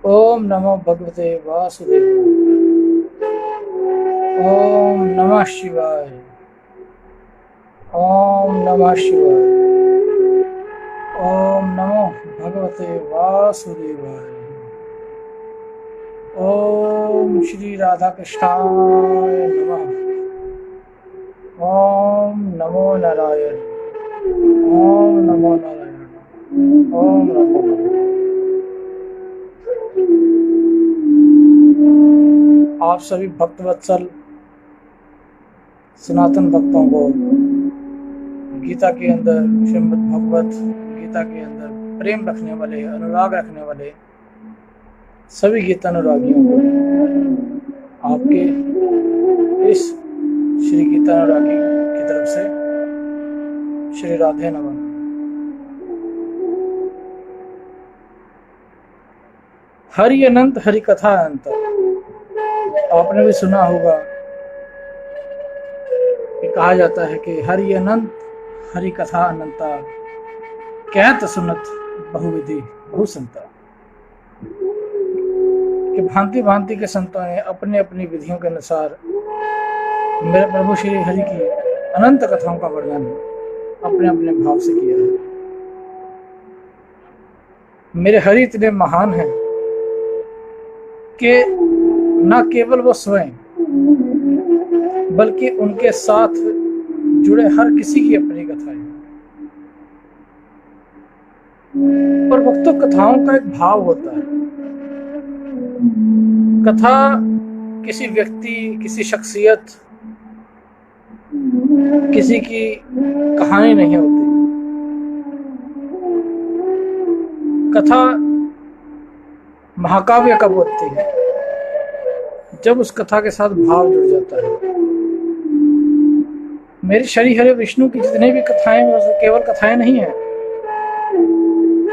ओम नमो भगवते वासुदेव। ओम नमः शिवाय। ओम नमः शिवाय। ओम नमो भगवते वासुदेवाय। ओम श्री राधा कृष्णाय नमः। ओम नमो नारायण। ओम नमो नारायण। ओम नमो नारायण। आप सभी भक्तवत्सल सनातन भक्तों को गीता के अंदर, श्रीमद् भगवत गीता के अंदर प्रेम रखने वाले, अनुराग रखने वाले सभी गीता अनुरागियों को आपके इस श्री गीता अनुरागी की तरफ से श्री राधे नमन। हरि अनंत हरि कथा अनंत। आपने भी सुना होगा कि कहा जाता है कि हरि अनंत हरि कथा अनंता, कहत सुनत बहुविधि बहुसंता। कि भांति भांति के संतों ने अपने अपनी विधियों के अनुसार मेरे प्रभु श्री हरि की अनंत कथाओं का वर्णन अपने अपने भाव से किया है। मेरे हरि इतने महान हैं कि न केवल वो स्वयं बल्कि उनके साथ जुड़े हर किसी की अपनी कथा है। और भक्तों, कथाओं का एक भाव होता है। कथा किसी व्यक्ति, किसी शख्सियत, किसी की कहानी नहीं होती। कथा महाकाव्य कब होती है? जब उस कथा के साथ भाव जुड़ जाता है। मेरे श्री हरि विष्णु की जितनी भी कथाएं, वो केवल कथाएं नहीं है,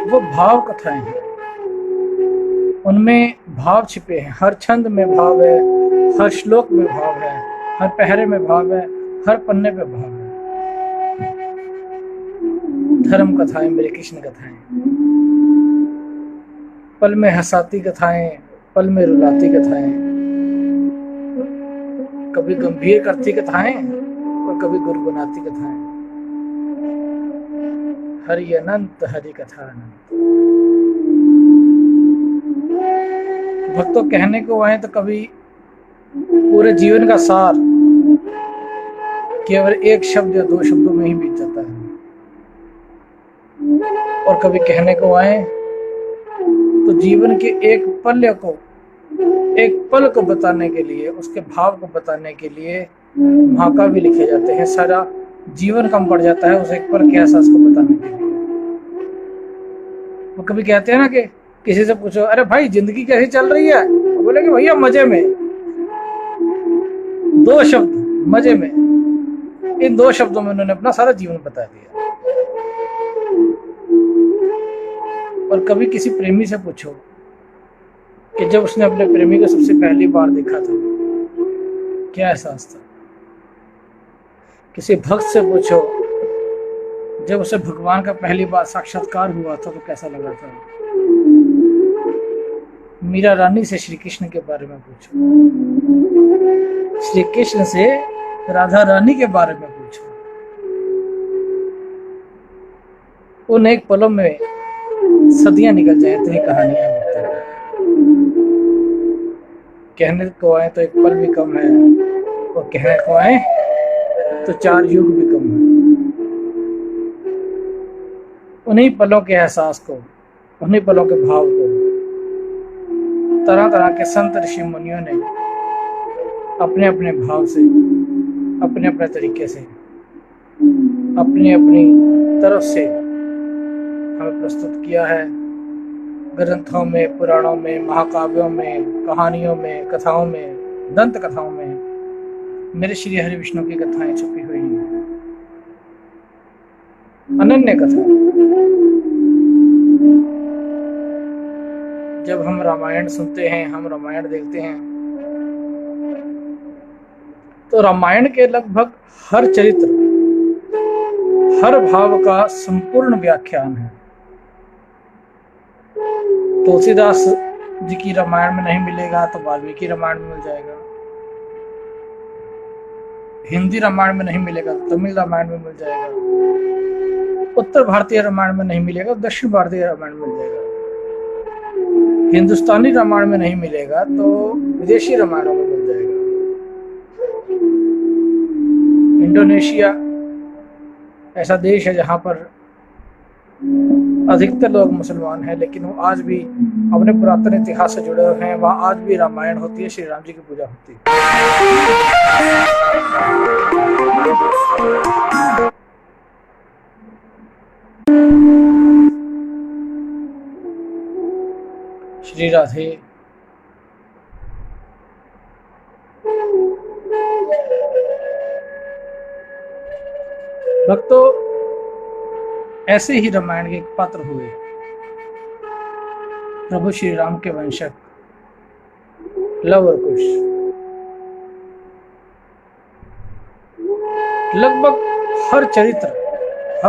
वो भाव कथाएं हैं। उनमें भाव छिपे हैं। हर छंद में भाव है, हर श्लोक में भाव है, हर पहरे में भाव है, हर पन्ने पे भाव है। धर्म कथाएं, मेरी कृष्ण कथाएं, पल में हंसाती कथाएं, पल में रुलाती कथाएं, कभी गंभीर करती कथाएं और कभी गुनगुनाती कथाएं। हरि अनंत हरि कथा अनंत। भक्तों, कहने को आए तो कभी पूरे जीवन का सार केवल एक शब्द या दो शब्दों में ही बीत जाता है। और कभी कहने को आए तो जीवन के एक पल को बताने के लिए, उसके भाव को बताने के लिए महाकाव्य लिखे जाते हैं। सारा जीवन कम पड़ जाता है उस एक पल के एहसास को बताने के लिए। वो कभी कहते हैं ना कि किसी से पूछो, अरे भाई जिंदगी कैसी चल रही है? बोले कि भैया मजे में। दो शब्द, मजे में। इन दो शब्दों में उन्होंने अपना सारा जीवन बता दिया। और कभी किसी प्रेमी से पूछो कि जब उसने अपने प्रेमी को सबसे पहली बार देखा था क्या एहसास था। किसी भक्त से पूछो जब उसे भगवान का पहली बार साक्षात्कार हुआ था तो कैसा लगा था। मीरा रानी से श्री कृष्ण के बारे में पूछो, श्री कृष्ण से राधा रानी के बारे में पूछो। उन एक पलों में सदियां निकल जाए इतनी कहानियां होती हैं। कहने को आए तो एक पल भी कम है, और कहने को आए तो 4 युग भी कम है। उन्हीं पलों के एहसास को, उन्हीं पलों के भाव को तरह तरह के संत ऋषि मुनियों ने अपने अपने भाव से, अपने अपने तरीके से, अपनी अपनी तरफ से हमें प्रस्तुत किया है। ग्रंथों में, पुराणों में, महाकाव्यों में, कहानियों में, कथाओं में, दंत कथाओं में मेरे श्री हरि विष्णु की कथाएं छुपी हुई हैं। अनन्य कथा। जब हम रामायण सुनते हैं, हम रामायण देखते हैं, तो रामायण के लगभग हर चरित्र, हर भाव का संपूर्ण व्याख्यान है। तुलसीदास जी की रामायण में नहीं मिलेगा तो वाल्मीकि रामायण में मिल जाएगा, हिंदी रामायण में नहीं मिलेगा तो तमिल रामायण में मिल जाएगा, उत्तर भारतीय रामायण में नहीं मिलेगा तो दक्षिण भारतीय रामायण में मिल जाएगा, हिंदुस्तानी रामायण में नहीं मिलेगा तो विदेशी रामायणों में मिल जाएगा। इंडोनेशिया ऐसा देश है जहां पर अधिकतर लोग मुसलमान हैं, लेकिन वो आज भी अपने पुरातन इतिहास से जुड़े हुए हैं। वहां आज भी रामायण होती है, श्री राम जी की पूजा होती है। श्री राधे। भक्तों, ऐसे ही रामायण के एक पात्र हुए प्रभु श्री राम के वंशक लव और कुश। लगभग हर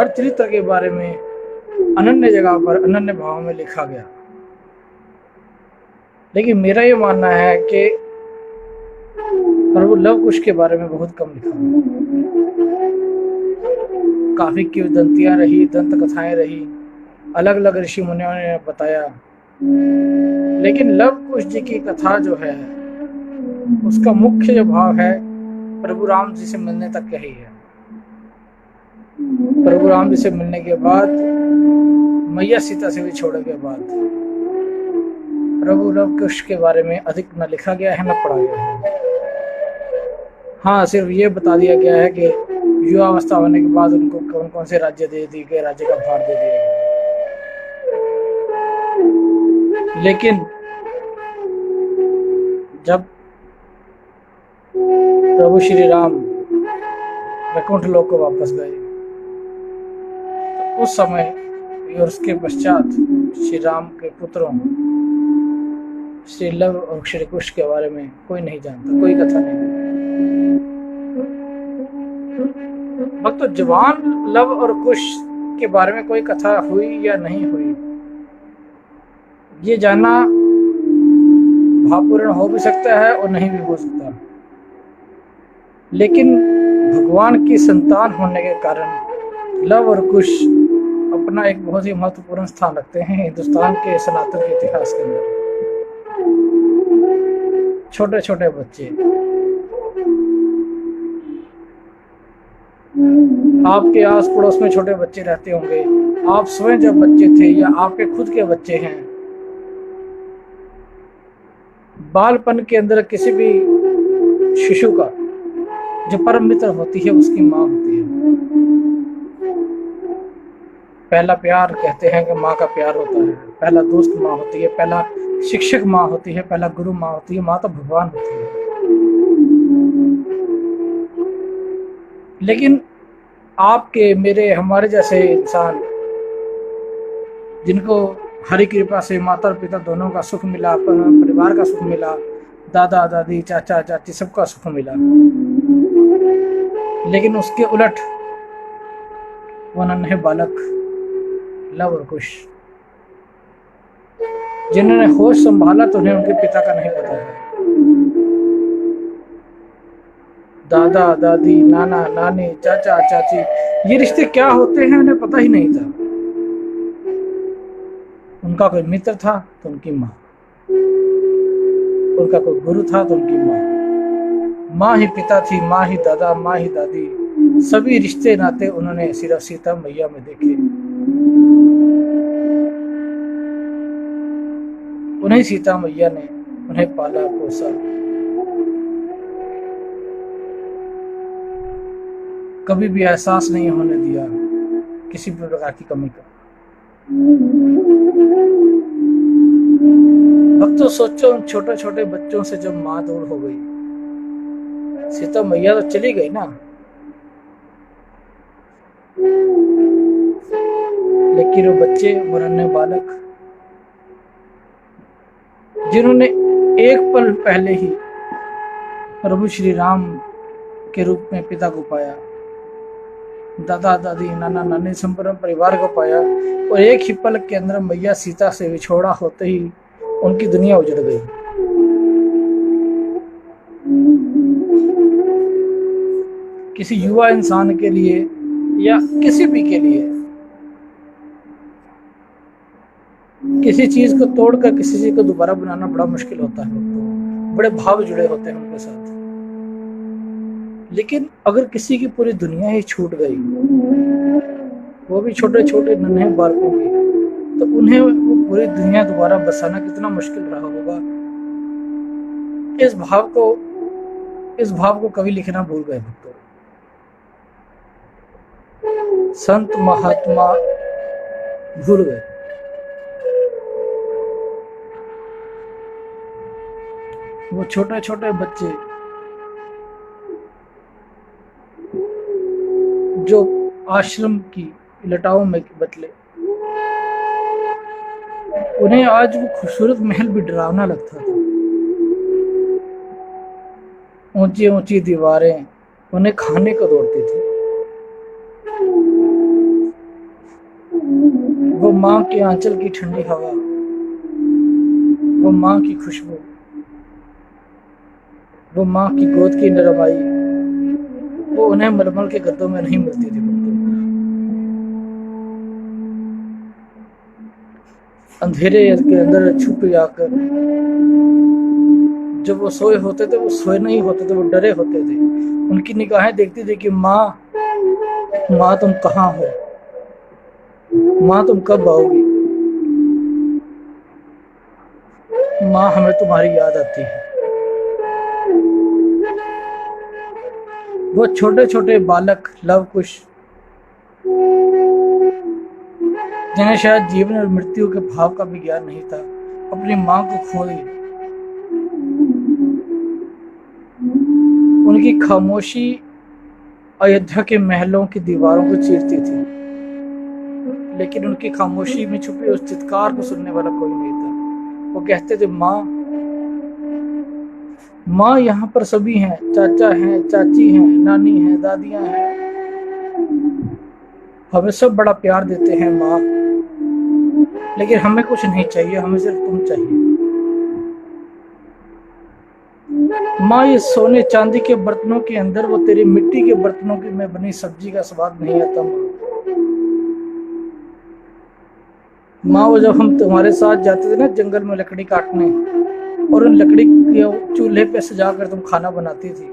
चरित्र के बारे में अनन्य जगह पर अनन्य भाव में लिखा गया, लेकिन मेरा ये मानना है कि प्रभु लव कुश के बारे में बहुत कम लिखा गया। काफी किंवदंतियां रही, दंत कथाएं रही, अलग अलग ऋषि मुनियों ने बताया, लेकिन लव कुश जी की कथा जो है उसका मुख्य जो भाव है प्रभु राम जी से मिलने तक का ही है। प्रभु राम जी से मिलने के बाद, मैया सीता से भी छोड़ने के बाद प्रभु लव कुश के बारे में अधिक न लिखा गया है न पढ़ा गया है। हाँ, सिर्फ ये बता दिया गया है कि युवावस्था होने के बाद उनको कौन कौन से राज्य दे दिए गए, राज्य का भार दे दिया गया। लेकिन जब प्रभु श्री राम वैकुंठ लोक को वापस गए तो उस समय और उसके पश्चात श्री राम के पुत्रों श्री लव और श्री कुश के बारे में कोई नहीं जानता, कोई कथा नहीं। भक्तों, जवान लव और कुश के बारे में कोई कथा हुई या नहीं हुई, ये जानना भावपूर्ण हो भी सकता है और नहीं भी हो सकता, लेकिन भगवान की संतान होने के कारण लव और कुश अपना एक बहुत ही महत्वपूर्ण स्थान रखते हैं हिंदुस्तान के सनातन के इतिहास के अंदर। छोटे छोटे बच्चे, आपके आस पड़ोस में छोटे बच्चे रहते होंगे, आप स्वयं जब बच्चे थे या आपके खुद के बच्चे हैं, बालपन के अंदर किसी भी शिशु का जो परम मित्र होती है उसकी माँ होती है। पहला प्यार कहते हैं कि माँ का प्यार होता है, पहला दोस्त माँ होती है, पहला शिक्षक माँ होती है, पहला गुरु माँ होती है, माँ तो भगवान होती है। लेकिन आपके, मेरे, हमारे जैसे इंसान जिनको हरि कृपा से माता और पिता दोनों का सुख मिला, परिवार का सुख मिला, दादा दादी चाचा चाची सबका सुख मिला, लेकिन उसके उलट वो नन्हे बालक लव और कुश जिन्होंने होश संभाला तो उन्हें उनके पिता का नहीं पता है। दादा दादी, नाना नानी, चाचा चाची, ये रिश्ते क्या होते हैं उन्हें पता ही नहीं था। उनका कोई मित्र था तो उनकी माँ, उनका कोई गुरु था तो उनकी माँ, माँ ही पिता थी, माँ ही दादा, माँ ही दादी, सभी रिश्ते नाते उन्होंने सिर्फ सीता मैया में देखे। उन्हें सीता मैया ने उन्हें पाला पोसा, कभी भी एहसास नहीं होने दिया किसी भी प्रकार की कमी का। भक्तों, सोचो उन छोटे छोटे बच्चों से जब माँ दूर हो गई, सीता मैया तो चली गई ना, लेकिन वो बच्चे, वो नन्हे बालक जिन्होंने एक पल पहले ही प्रभु श्री राम के रूप में पिता को पाया, दादा दादी, नाना नानी, संपूर्ण परिवार को पाया, और एक ही पल के अंदर मैया सीता से विछोड़ा होते ही उनकी दुनिया उजड़ गई। किसी युवा इंसान के लिए या किसी भी के लिए किसी चीज को तोड़कर किसी चीज को दोबारा बनाना बड़ा मुश्किल होता है। बड़े भाव जुड़े होते हैं उनके साथ। लेकिन अगर किसी की पूरी दुनिया ही छूट गई, वो भी छोटे छोटे नन्हे बालकों की, तो उन्हें वो पूरी दुनिया दोबारा बसाना कितना मुश्किल रहा होगा। इस भाव को कवि लिखना भूल गए भक्तों। संत महात्मा भूल गए। वो छोटे छोटे बच्चे जो आश्रम की लटाओं में बतले, उन्हें आज वो खूबसूरत महल भी डरावना लगता था। ऊंची ऊंची दीवारें उन्हें खाने को दौड़ती थी। वो माँ के आंचल की ठंडी हवा, वो माँ की खुशबू, वो माँ की गोद की नरमाई, वो उन्हें मलमल के गद्दों में नहीं मिलती थी। अंधेरे के अंदर छुप जाकर जब वो सोए होते थे, वो सोए नहीं होते थे, वो डरे होते थे। उनकी निगाहें देखती थी कि माँ तुम कहाँ हो, माँ तुम कब आओगी, माँ हमें तुम्हारी याद आती है। वो छोटे छोटे बालक लवकुश, जिन्हें शायद जीवन और मृत्यु के भाव का भी ज्ञान नहीं था, अपनी माँ को खो दिए। उनकी खामोशी अयोध्या के महलों की दीवारों को चीरती थी, लेकिन उनकी खामोशी में छुपे उस चित्कार को सुनने वाला कोई नहीं था। वो कहते थे, माँ यहाँ पर सभी हैं, चाचा हैं, चाची हैं, नानी हैं, दादियां हैं, हमें सब बड़ा प्यार देते हैं माँ, लेकिन हमें कुछ नहीं चाहिए, हमें सिर्फ तुम चाहिए। माँ, ये सोने चांदी के बर्तनों के अंदर वो तेरी मिट्टी के बर्तनों की में बनी सब्जी का स्वाद नहीं आता माँ। वो जब हम तुम्हारे साथ जाते थे ना जंगल में लकड़ी काटने, और उन लकड़ी के चूल्हे पे सजाकर तुम खाना बनाती थी,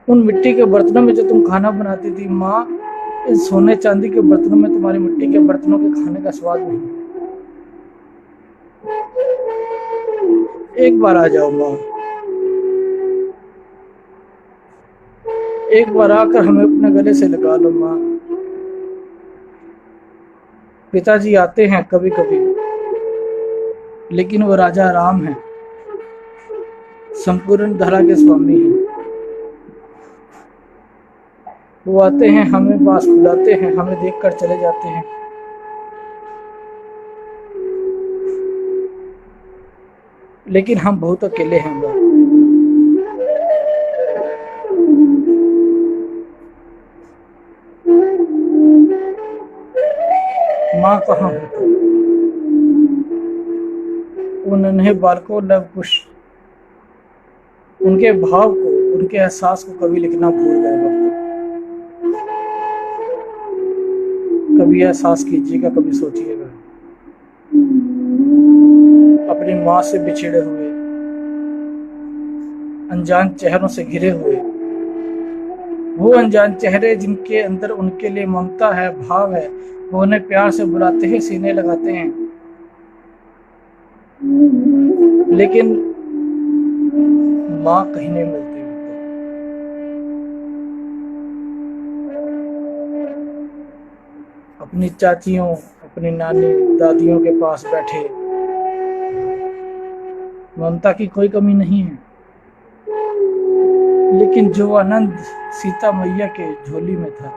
उन मिट्टी के बर्तनों में जो तुम खाना बनाती थी माँ, इन सोने चांदी के बर्तनों में तुम्हारी मिट्टी के बर्तनों के खाने का स्वाद नहीं। एक बार आ जाओ माँ, एक बार आकर हमें अपने गले से लगा लो माँ। पिताजी आते हैं कभी कभी, लेकिन वो राजा राम है, संपूर्ण धरा के स्वामी हैं। वो आते हैं, हमें पास बुलाते हैं, हमें देखकर चले जाते हैं। लेकिन हम बहुत अकेले हैं माँ कहाँ है? वो नन्हे बालकों लवकुश, उनके भाव को, उनके एहसास को कभी लिखना भूल गए वक्त। कभी एहसास कीजिएगा, कभी सोचिएगा। अपनी माँ से बिछड़े हुए, अनजान चेहरों से घिरे हुए, वो अनजान चेहरे जिनके अंदर उनके लिए ममता है, भाव है, वो उन्हें प्यार से बुलाते हैं, सीने लगाते हैं, लेकिन माँ कहीं नहीं मिलती। अपनी चाचियों, अपनी नानी दादियों के पास बैठे, ममता की कोई कमी नहीं है, लेकिन जो आनंद सीता मैया के झोली में था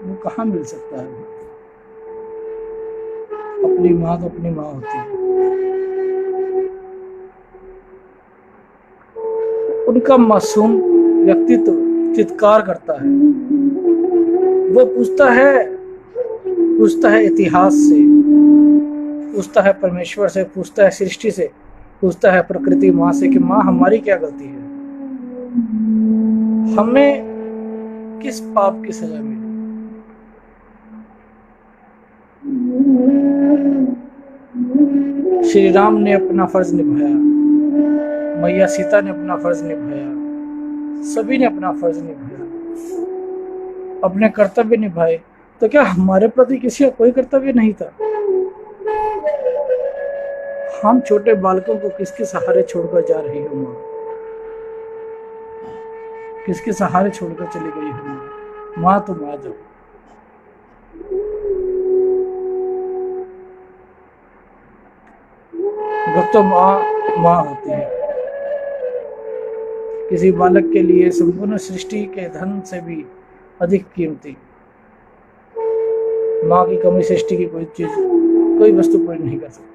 वो कहाँ मिल सकता है। अपनी माँ तो अपनी माँ होती है। उनका मासूम व्यक्तित्व चित्कार करता है। वो पूछता है इतिहास से, पूछता है परमेश्वर से, पूछता है सृष्टि से, पूछता है प्रकृति माँ से कि माँ हमारी क्या गलती है, हमें किस पाप की सजा मिली। श्री राम ने अपना फर्ज निभाया, मैया सीता ने अपना फर्ज निभाया, सभी ने अपना फर्ज निभाया, अपने कर्तव्य निभाए। तो क्या हमारे प्रति किसी का कोई कर्तव्य नहीं था? हम छोटे बालकों को किसके सहारे छोड़कर जा रही हो माँ? किसके सहारे छोड़कर चली गई हो माँ? माँ तुम आ जाओ। भक्तों, माँ होती है। किसी बालक के लिए संपूर्ण सृष्टि के धन से भी अधिक कीमती। माँ की कमी सृष्टि की कोई चीज, कोई वस्तु पूरी नहीं कर सकती।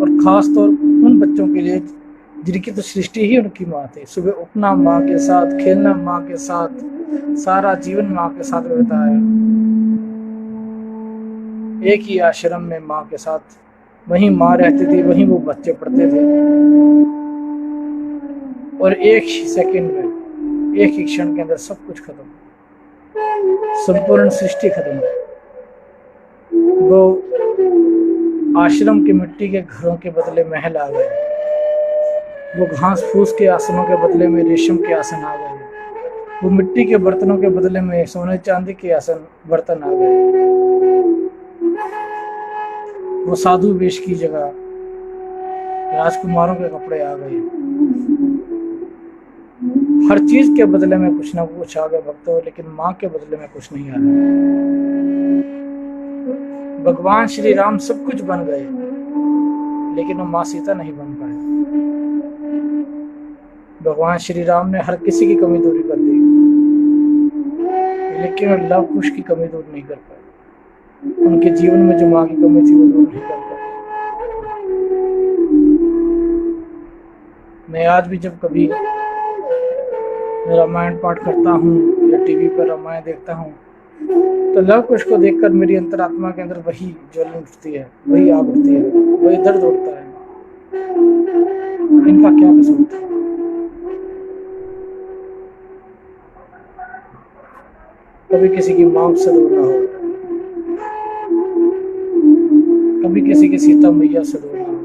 और खास तौर उन बच्चों के लिए जिनकी तो सृष्टि ही उनकी माँ थी। सुबह उठना माँ के साथ, खेलना माँ के साथ, सारा जीवन माँ के साथ बिताया। एक ही आश्रम में माँ के साथ, वहीं माँ रहती थी, वहीं वो बच्चे पढ़ते थे। और एक ही सेकंड में, एक ही क्षण के अंदर सब कुछ खत्म, संपूर्ण सृष्टि खत्म। वो आश्रम की मिट्टी के घरों के बदले महल आ गए, वो घास फूस के आसनों के बदले में रेशम के आसन आ गए, वो मिट्टी के बर्तनों के बदले में सोने चांदी के आसन बर्तन आ गए, वो साधु वेश की जगह राजकुमारों के कपड़े आ गए। हर चीज के बदले में कुछ ना कुछ आ गया भक्तों, लेकिन माँ के बदले में कुछ नहीं आया। भगवान श्री राम सब कुछ बन गए, लेकिन वो माँ सीता नहीं बन पाए। भगवान श्री राम ने हर किसी की कमी दूरी कर दी, लेकिन वो लव कुश की कमी दूर नहीं कर पाए। उनके जीवन में जो माँ की कमी थी वो दूर नहीं कर पाए। मैं आज भी जब कभी रामायण पाठ करता हूँ या टीवी पर रामायण देखता हूँ, तो लव कुश को देखकर मेरी अंतरात्मा के अंदर वही ज्वलन उठती है, वही आग उठती है, वही दर्द उठता है। इनका क्या कसूर था? कभी किसी की मांग से दूर ना हो, कभी किसी की सीता मैया से दूर ना हो,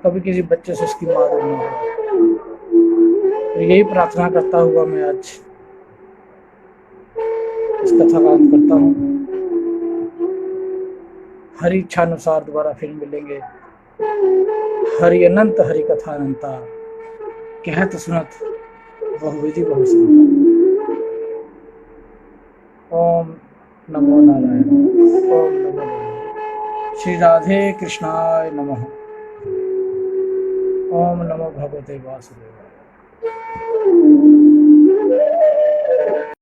कभी किसी बच्चे से उसकी माँ दूर ना हो। तो यही प्रार्थना करता हुआ मैं आज इस कथा का अंत करता हूँ। हरि इच्छा अनुसार दोबारा फिर मिलेंगे। हरि अनंत हरि कथा अनंता, कहत सुनत बहुविधि बहु सुनता। ओम नमो नारायण। ओम नमो नारायण। श्री राधे कृष्णाय नमः। ओम नमो भगवते वासुदेवाय।